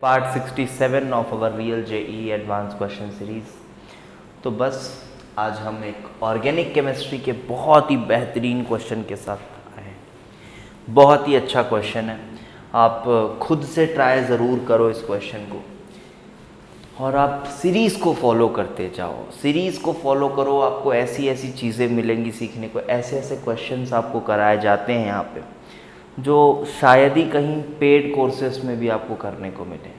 Part 67 of our real JEE advance question series. तो बस आज हम एक ऑर्गेनिक केमिस्ट्री के बहुत ही बेहतरीन क्वेश्चन के साथ आए हैं। बहुत ही अच्छा क्वेश्चन है, आप खुद से ट्राई ज़रूर करो इस क्वेश्चन को और आप सीरीज़ को फॉलो करते जाओ। सीरीज़ को फॉलो करो, आपको ऐसी ऐसी चीज़ें मिलेंगी सीखने को, ऐसे ऐसे क्वेश्चंस आपको कराए जाते हैं यहाँ पे जो शायद ही कहीं पेड कोर्सेस में भी आपको करने को मिले।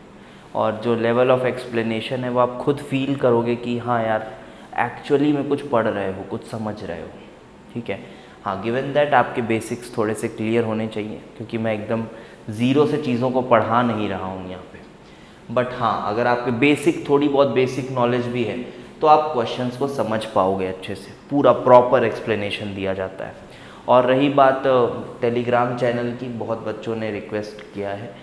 और जो लेवल ऑफ एक्सप्लेनेशन है वो आप खुद फील करोगे कि हाँ यार एक्चुअली में कुछ पढ़ रहे हो, कुछ समझ रहे हो। ठीक है, हाँ, गिवन दैट आपके बेसिक्स थोड़े से क्लियर होने चाहिए, क्योंकि मैं एकदम ज़ीरो से चीज़ों को पढ़ा नहीं रहा हूँ यहाँ पे। बट हाँ, अगर आपके बेसिक थोड़ी बहुत बेसिक नॉलेज भी है तो आप क्वेश्चंस को समझ पाओगे अच्छे से। पूरा प्रॉपर एक्सप्लेनेशन दिया जाता है। और रही बात टेलीग्राम चैनल की, बहुत बच्चों ने रिक्वेस्ट किया है,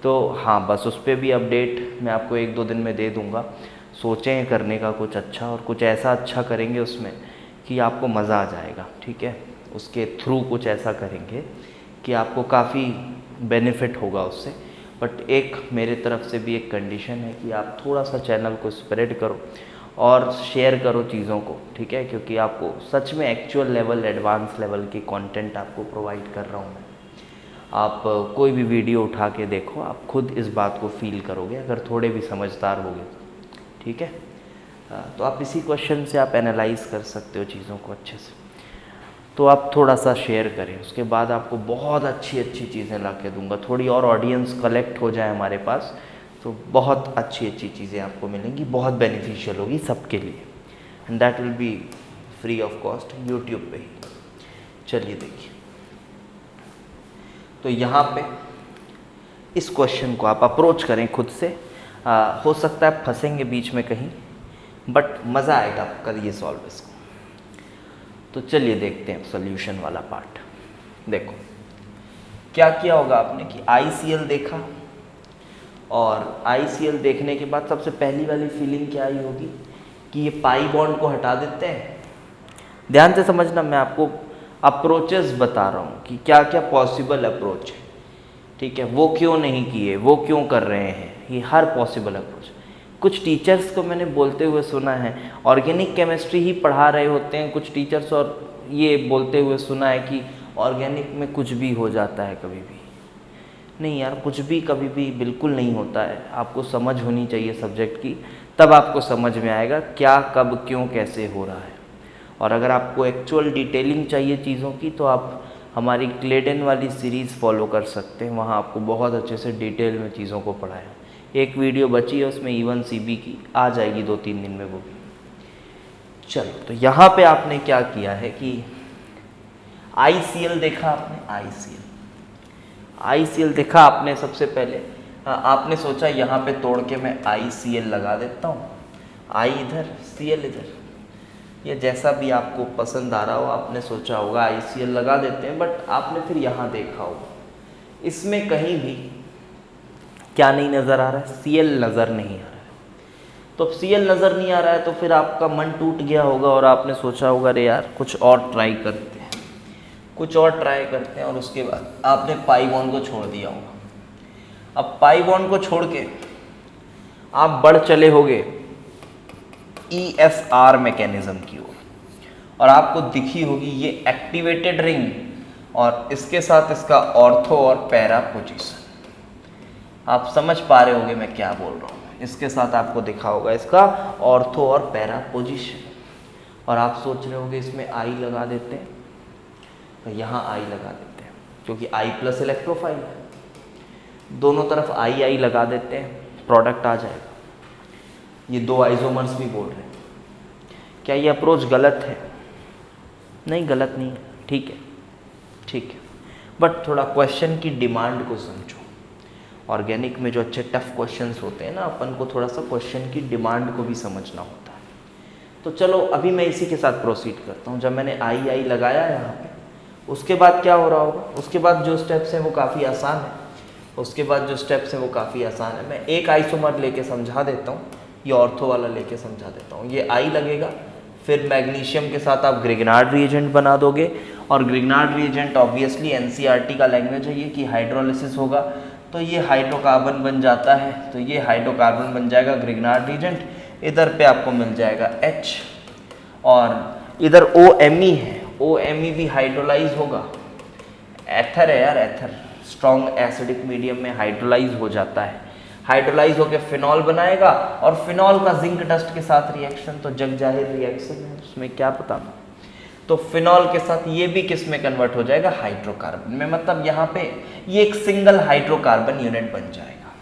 तो हाँ बस उस पर भी अपडेट मैं आपको 1-2 दिन में दे दूँगा। सोचें हैं करने का कुछ अच्छा, और कुछ ऐसा अच्छा करेंगे उसमें कि आपको मज़ा आ जाएगा। ठीक है, उसके थ्रू कुछ ऐसा करेंगे कि आपको काफ़ी बेनिफिट होगा उससे। बट एक मेरे तरफ से भी एक कंडीशन है कि आप थोड़ा सा चैनल को स्प्रेड करो और शेयर करो चीज़ों को। ठीक है, क्योंकि आपको सच में एक्चुअल लेवल, एडवांस लेवल के कंटेंट आपको प्रोवाइड कर रहा हूँ मैं। आप कोई भी वीडियो उठा के देखो, आप खुद इस बात को फील करोगे अगर थोड़े भी समझदार होगे। ठीक है, तो आप इसी क्वेश्चन से आप एनालाइज कर सकते हो चीज़ों को अच्छे से। तो आप थोड़ा सा शेयर करें, उसके बाद आपको बहुत अच्छी अच्छी चीज़ें ला के दूँगा। थोड़ी और ऑडियंस कलेक्ट हो जाए हमारे पास तो बहुत अच्छी अच्छी चीज़ें आपको मिलेंगी, बहुत बेनिफिशियल होगी सबके लिए। And that will be free of cost YouTube पे ही। चलिए देखिए, तो यहाँ पे इस क्वेश्चन को आप अप्रोच करें खुद से। हो सकता है फंसेंगे बीच में कहीं, बट मज़ा आएगा आपका ये सॉल्व इसको। तो चलिए देखते हैं सॉल्यूशन वाला पार्ट। देखो क्या किया होगा आपने कि ICL देखा, और ICL देखने के बाद सबसे पहली वाली फीलिंग क्या आई होगी कि ये पाई बॉन्ड को हटा देते हैं। ध्यान से समझना, मैं आपको अप्रोचेस बता रहा हूँ कि क्या क्या पॉसिबल अप्रोच है। ठीक है, वो क्यों नहीं किए, वो क्यों कर रहे हैं, ये हर पॉसिबल अप्रोच। कुछ टीचर्स को मैंने बोलते हुए सुना है, ऑर्गेनिक केमिस्ट्री ही पढ़ा रहे होते हैं कुछ टीचर्स, और ये बोलते हुए सुना है कि ऑर्गेनिक में कुछ भी हो जाता है कभी भी। नहीं यार, कुछ भी कभी भी बिल्कुल नहीं होता है। आपको समझ होनी चाहिए सब्जेक्ट की, तब आपको समझ में आएगा क्या, कब, क्यों, कैसे हो रहा है। और अगर आपको एक्चुअल डिटेलिंग चाहिए चीज़ों की तो आप हमारी क्लेडन वाली सीरीज़ फॉलो कर सकते हैं। वहाँ आपको बहुत अच्छे से डिटेल में चीज़ों को पढ़ाया। एक वीडियो बची है उसमें E1 CB की, आ जाएगी 2-3 दिन में वो भी। चलो, तो यहाँ पे आपने क्या किया है कि ICL देखा आपने। ICL देखा आपने, सबसे पहले आपने सोचा यहाँ पे तोड़ के मैं ICL लगा देता हूँ, I इधर, CL इधर, ये जैसा भी आपको पसंद आ रहा हो। आपने सोचा होगा ICL लगा देते हैं, बट आपने फिर यहाँ देखा होगा इसमें कहीं भी क्या नहीं नज़र आ रहा है, CL नज़र नहीं आ रहा है। तो CL नज़र नहीं आ रहा है तो फिर आपका मन टूट गया होगा और आपने सोचा होगा अरे यार कुछ और ट्राई करते हैं, कुछ और ट्राई करते हैं, और उसके बाद आपने पाई बॉन्ड को छोड़ दिया होगा। अब पाई बॉन्ड को छोड़ के आप बढ़ चले होगे EFR मैकेनिज्म की ओर, और आपको दिखी होगी ये एक्टिवेटेड रिंग और इसके साथ इसका ऑर्थो और पैरा पोजीशन। आप समझ पा रहे होंगे मैं क्या बोल रहा हूँ। इसके साथ आपको दिखा होगा इसका ऑर्थो और पैरा पोजीशन, और आप सोच रहे होंगे इसमें I लगा देते हैं, तो यहाँ I लगा देते हैं क्योंकि I+ इलेक्ट्रोफाइल है। दोनों तरफ I लगा देते हैं, प्रोडक्ट आ जाएगा। ये 2 आइसोमर्स भी बोल रहे हैं। क्या ये अप्रोच गलत है? नहीं, गलत नहीं है। ठीक है, ठीक है, बट थोड़ा क्वेश्चन की डिमांड को समझो। ऑर्गेनिक में जो अच्छे टफ क्वेश्चंस होते हैं ना, अपन को थोड़ा सा क्वेश्चन की डिमांड को भी समझना होता है। तो चलो अभी मैं इसी के साथ प्रोसीड करता हूँ। जब मैंने I लगाया यहाँ पे, उसके बाद क्या हो रहा होगा, उसके बाद जो स्टेप्स हैं वो काफ़ी आसान है। मैं एक आइसोमर लेके समझा देता हूँ, ये ऑर्थो वाला लेके समझा देता हूँ। ये I लगेगा, फिर मैग्नीशियम के साथ आप ग्रिग्नार्ड रिएजेंट बना दोगे, और ग्रिग्नार्ड रिएजेंट ऑब्वियसली NCERT का लैंग्वेज है ये कि हाइड्रोलिसिस होगा, तो ये हाइड्रोकार्बन बन जाता है, तो ये हाइड्रोकार्बन बन जाएगा ग्रिग्नार्ड रीजेंट। इधर पे आपको मिल जाएगा H, और इधर OMe है, OMe भी हाइड्रोलाइज होगा। एथर है यार, एथर स्ट्रॉन्ग एसिडिक मीडियम में हाइड्रोलाइज हो जाता है, हाइड्रोलाइज होकर फिनॉल बनाएगा, और फिनॉल का जिंक डस्ट के साथ रिएक्शन तो जग जाहिर रिएक्शन है, उसमें क्या पता। तो फिनॉल के साथ ये भी किस में कन्वर्ट हो जाएगा, हाइड्रोकार्बन में। मतलब यहाँ पे ये एक सिंगल हाइड्रोकार्बन यूनिट बन जाएगा।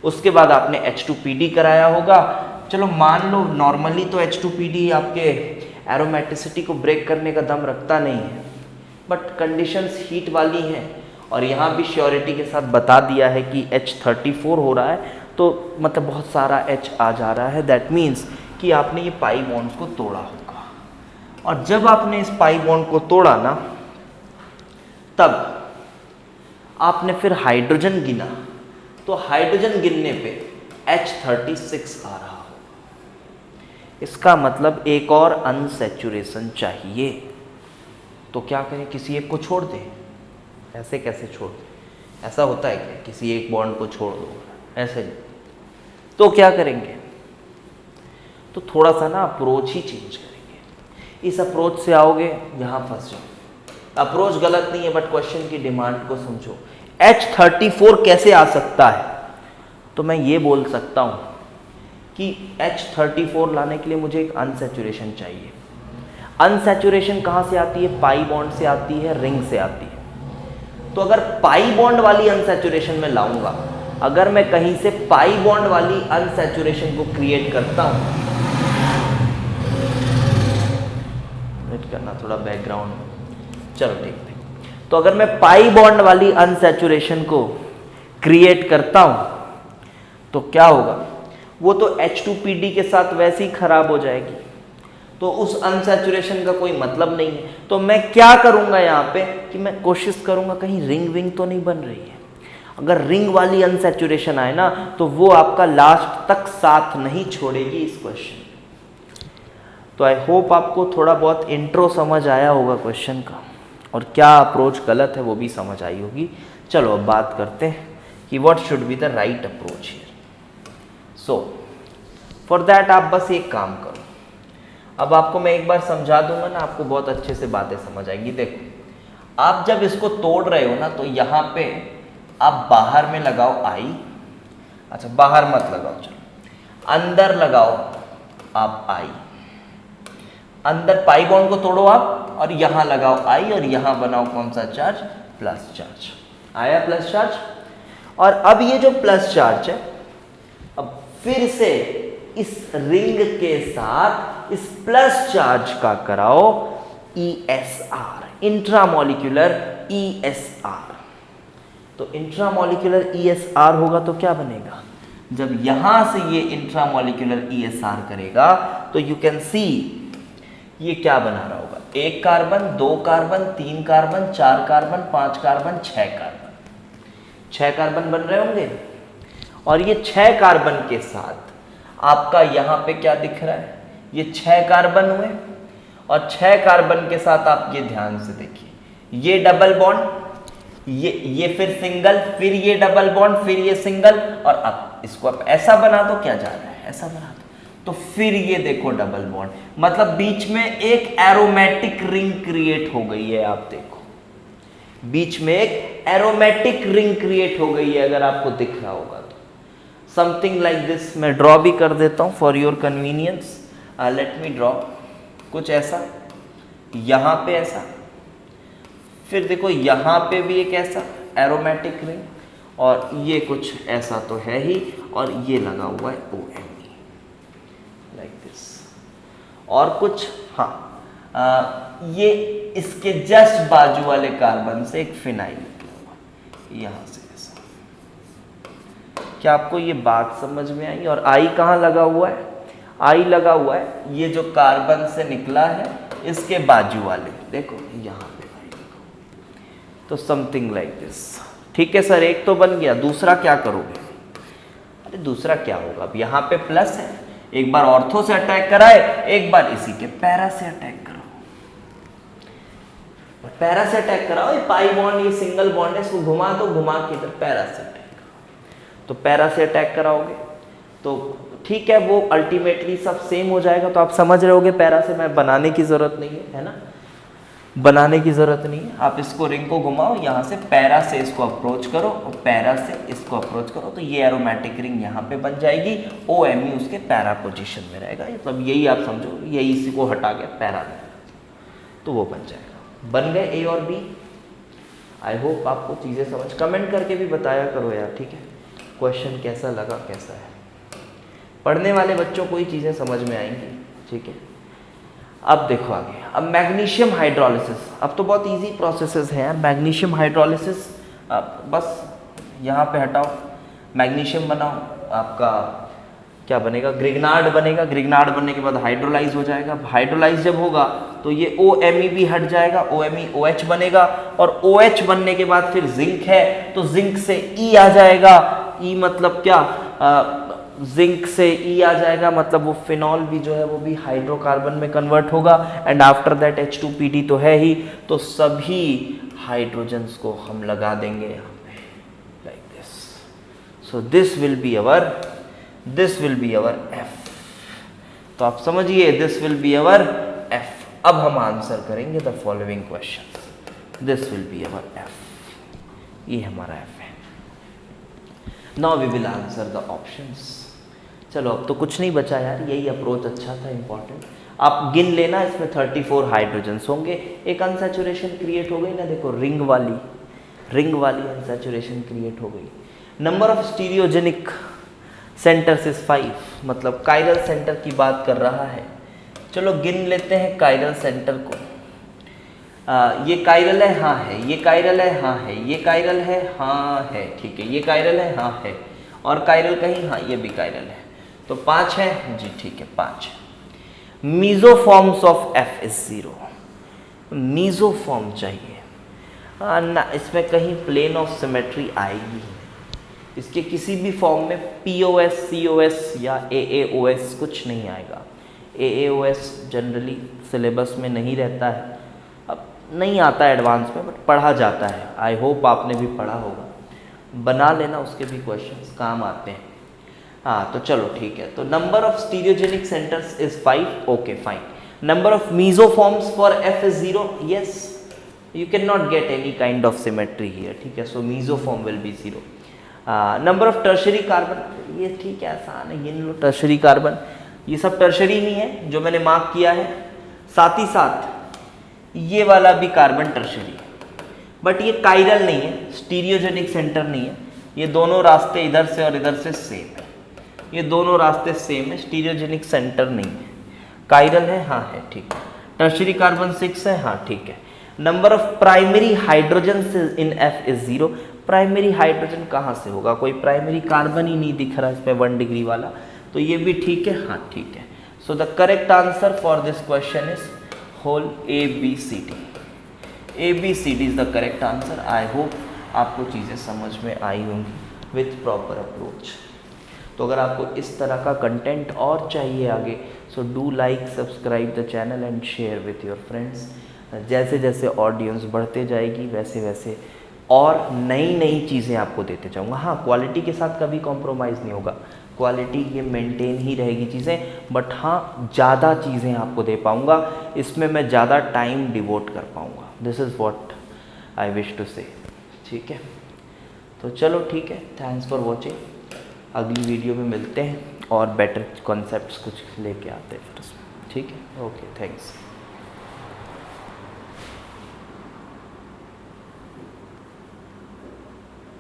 उसके बाद आपने H2PD कराया होगा। चलो मान लो नॉर्मली तो H2PD आपके एरोमेटिसिटी को ब्रेक करने का दम रखता नहीं है, बट कंडीशंस हीट वाली हैं, और यहाँ भी श्योरिटी के साथ बता दिया है कि H34 हो रहा है, तो मतलब बहुत सारा H आ जा रहा है। दैट मीन्स कि आपने ये पाई बॉन्ड्स को तोड़ा होगा, और जब आपने इस पाई बॉन्ड को तोड़ा ना, तब आपने फिर हाइड्रोजन गिना, तो हाइड्रोजन गिनने पे H36 आ रहा होगा। इसका मतलब एक और अनसैचुरेशन चाहिए। तो क्या करें, किसी एक को छोड़ दें। ऐसे कैसे छोड़ दें, ऐसा होता है क्या, किसी एक बॉन्ड को छोड़ दो, ऐसे नहीं। तो क्या करेंगे, तो थोड़ा सा ना अप्रोच ही चेंज करेंगे। इस अप्रोच से आओगे, यहाँ फंस जाओ। अप्रोच गलत नहीं है, बट क्वेश्चन की डिमांड को समझो। H34 कैसे आ सकता है, तो मैं ये बोल सकता हूँ कि H34 लाने के लिए मुझे एक अनसैचुरेशन चाहिए। अनसैचुरेशन कहाँ से आती है, पाई बॉन्ड से आती है, रिंग से आती है। तो अगर पाई बॉन्ड वाली अनसैचुरेशन में लाऊंगा, अगर मैं कहीं से पाई बॉन्ड वाली अनसैचुरेशन को क्रिएट करता हूं, वेट करना थोड़ा बैकग्राउंड, चलो ठीक है। तो अगर मैं पाई बॉन्ड वाली अनसैचुरेशन को क्रिएट करता हूं, तो क्या होगा, वो तो H2PD के साथ वैसे ही खराब हो जाएगी, तो उस अनसैचुरेशन का कोई मतलब नहीं है। तो मैं क्या करूंगा यहाँ पे कि मैं कोशिश करूंगा कहीं रिंग विंग तो नहीं बन रही है। अगर रिंग वाली अनसैचुरेशन आए ना, तो वो आपका लास्ट तक साथ नहीं छोड़ेगी इस क्वेश्चन। तो आई होप आपको थोड़ा बहुत इंट्रो समझ आया होगा क्वेश्चन का, और क्या अप्रोच गलत है वो भी समझ आई होगी। चलो अब बात करते हैं कि what should be the right approach here. So for that आप बस एक काम करो, अब आपको मैं एक बार समझा दूंगा ना, आपको बहुत अच्छे से बातें समझ आएंगी। देखो, आप जब इसको तोड़ रहे हो ना, तो यहाँ पे आप बाहर में लगाओ आई, अच्छा बाहर मत लगाओ, चलो अंदर लगाओ आप आई, अंदर पाई बॉन्ड को तोड़ो आप, और यहाँ लगाओ आई, और यहाँ बनाओ कौन सा चार्ज, प्लस चार्ज। आया प्लस चार्ज। और अब ये जो प्लस चार्ज है, अब फिर से इस रिंग के साथ इस प्लस चार्ज का कराओ ESR, इंट्रामोलिक्यूलर ESR। तो इंट्रामोलिक्यूलर ESR होगा तो क्या बनेगा, जब यहां से ये इंट्रामोलिक्यूलर ESR करेगा, तो यू कैन सी ये क्या बना रहा होगा, 1 carbon, 2 carbon, 3 carbon, 4 carbon, 5 carbon, 6 carbon, 6 carbon बन रहे होंगे। और ये 6 कार्बन के साथ आपका यहाँ पे क्या दिख रहा है, ये 6 कार्बन हुए, और 6 कार्बन के साथ आप ये ध्यान से देखिए, ये डबल बॉन्ड, ये फिर सिंगल, फिर ये डबल बॉन्ड, फिर ये सिंगल, और अब इसको आप ऐसा बना दो, क्या जा रहा है, ऐसा बना दो, तो फिर ये देखो डबल बॉन्ड, मतलब बीच में एक एरोमेटिक रिंग क्रिएट हो गई है। आप देखो बीच में एक एरोमेटिक रिंग क्रिएट हो गई है, अगर आपको दिख रहा होगा तो समथिंग लाइक दिस। मैं ड्रॉ भी कर देता हूँ for your convenience. Let me draw कुछ ऐसा, यहाँ पे ऐसा, फिर देखो यहाँ पे भी एक ऐसा एरोमेटिक रिंग, और ये कुछ ऐसा तो है ही, और ये लगा हुआ है OMe लाइक दिस, और कुछ हाँ ये इसके जस्ट बाजू वाले कार्बन से एक फिनाइल निकला हुआ यहाँ से ऐसा। क्या आपको ये बात समझ में आई? और आई कहाँ लगा हुआ है, आई लगा हुआ है ये जो कार्बन से निकला है इसके बाजू वाले, देखो यहाँ पे आई देखो, तो समथिंग लाइक दिस। ठीक है सर, एक तो बन गया, दूसरा क्या करोगे? अरे दूसरा क्या होगा, अब यहाँ पे प्लस है, एक बार ऑर्थो से अटैक कराए, एक बार इसी के पैरा से अटैक करो, पैरा से अटैक कराओ, ये पाई बॉन्ड, ये सिंगल बॉन्ड है, इसको घुमा दो, घुमा के इधर पैरा से अटैक करो, तो पैरा से अटैक कराओगे तो ठीक है, वो अल्टीमेटली सब सेम हो जाएगा। तो आप समझ रहे होगे पैरा से मैं बनाने की ज़रूरत नहीं है ना, बनाने की ज़रूरत नहीं है। आप इसको रिंग को घुमाओ, यहाँ से पैरा से इसको अप्रोच करो और पैरा से इसको अप्रोच करो, तो ये एरोमेटिक रिंग यहाँ पे बन जाएगी। OMe उसके पैरा पोजीशन में रहेगा, मतलब यही आप समझो, यही इसी को हटा के पैरा में, तो वो बन जाएगा। बन गए A और B। आई होप आपको चीज़ें समझ, कमेंट करके भी बताया करो यार, ठीक है, क्वेश्चन कैसा लगा, कैसा है। पढ़ने वाले बच्चों को ही चीज़ें समझ में आएंगी, ठीक है। अब देखो आगे, अब मैग्नीशियम हाइड्रोलिसिस, अब तो बहुत इजी प्रोसेसेस हैं यार। मैग्नीशियम हाइड्रोलिसिस, बस यहाँ पे हटाओ, मैग्नीशियम बनाओ, आपका क्या बनेगा, ग्रिग्नार्ड बनेगा। ग्रिग्नार्ड बनने के बाद हाइड्रोलाइज हो जाएगा। हाइड्रोलाइज जब होगा तो ये OMe भी हट जाएगा, OMe OH बनेगा, और OH बनने के बाद फिर जिंक है, तो जिंक से E आ जाएगा। E मतलब क्या, जिंक से E आ जाएगा, मतलब वो फिनॉल भी जो है वो भी हाइड्रोकार्बन में कन्वर्ट होगा। एंड आफ्टर दैट H2PD तो है ही, तो सभी हाइड्रोजन्स को हम लगा देंगे यहाँ पे like this. So this will be our F। तो आप समझिए, this will be our F। अब हम आंसर करेंगे the following question. This will be our F, ये हमारा F है। Now we will answer the options. चलो अब तो कुछ नहीं बचा यार, यही अप्रोच अच्छा था, इंपॉर्टेंट। आप गिन लेना, इसमें 34 हाइड्रोजन्स होंगे। एक अनसैचुरेशन क्रिएट हो गई ना, देखो रिंग वाली अनसैचुरेशन क्रिएट हो गई। Number of stereogenic centres is 5, मतलब कायरल सेंटर की बात कर रहा है। चलो गिन लेते हैं कायरल सेंटर को। ये कायरल है, हाँ है, ये कायरल है, हाँ है, ये कायरल है, हाँ है, ठीक है, ये कायरल है, हाँ है, और कायरल कहीं, हाँ ये भी कायरल है, तो 5 है जी, ठीक है 5। मीजोफॉर्म्स ऑफ F इज 0, मीजोफॉर्म चाहिए ना, इसमें कहीं प्लेन ऑफ सिमेट्री आएगी, इसके किसी भी फॉर्म में POS COS या AAOS कुछ नहीं आएगा। AAOS जनरली सिलेबस में नहीं रहता है, अब नहीं आता है एडवांस में, बट पढ़ा जाता है। आई होप आपने भी पढ़ा होगा, बना लेना, उसके भी क्वेश्चंस काम आते हैं। हाँ तो चलो ठीक है, तो number of stereogenic centres is 5, okay fine. Number of mesoforms for F is 0, yes, you can not get any kind of symmetry here, ठीक है, so mesoform will be 0। Number of tertiary carbon, ये ठीक है, आसान है, गिन लो tertiary carbon, ये सब टर्शरी नहीं है जो मैंने मार्क किया है, साथ ही साथ ये वाला भी कार्बन टर्शरी है, बट ये कायरल नहीं है, स्टीरियोजेनिक सेंटर नहीं है। ये दोनों रास्ते इधर से और इधर से सेम है, ये दोनों रास्ते सेम है, स्टीरियोजेनिक सेंटर नहीं है। कायरल है, हाँ है, ठीक है। टर्शरी कार्बन 6 है, हाँ ठीक है। Number of primary hydrogen in F is 0, primary hydrogen कहाँ से होगा, कोई प्राइमरी कार्बन ही नहीं दिख रहा इसमें 1 डिग्री वाला, तो ये भी ठीक है, हाँ ठीक है। So the correct answer for this question is whole ABCD। ABCD is the correct answer. I hope आपको चीज़ें समझ में आई होंगी विथ प्रॉपर अप्रोच। तो अगर आपको इस तरह का कंटेंट और चाहिए आगे, so do like, subscribe the channel and share with your friends. जैसे जैसे ऑडियंस बढ़ते जाएगी वैसे वैसे और नई नई चीज़ें आपको देते जाऊँगा। हाँ, क्वालिटी के साथ कभी कॉम्प्रोमाइज़ नहीं होगा, क्वालिटी ये मेंटेन ही रहेगी चीज़ें, बट हाँ ज़्यादा चीज़ें आपको दे पाऊँगा, इसमें मैं ज़्यादा टाइम डिवोट कर पाऊँगा। This is what I wish to say, ठीक है। तो चलो ठीक है, थैंक्स फॉर वॉचिंग। अगली वीडियो में मिलते हैं और बेटर कॉन्सेप्ट्स कुछ लेके आते हैं फिर उसमें, ठीक है। Okay, thanks.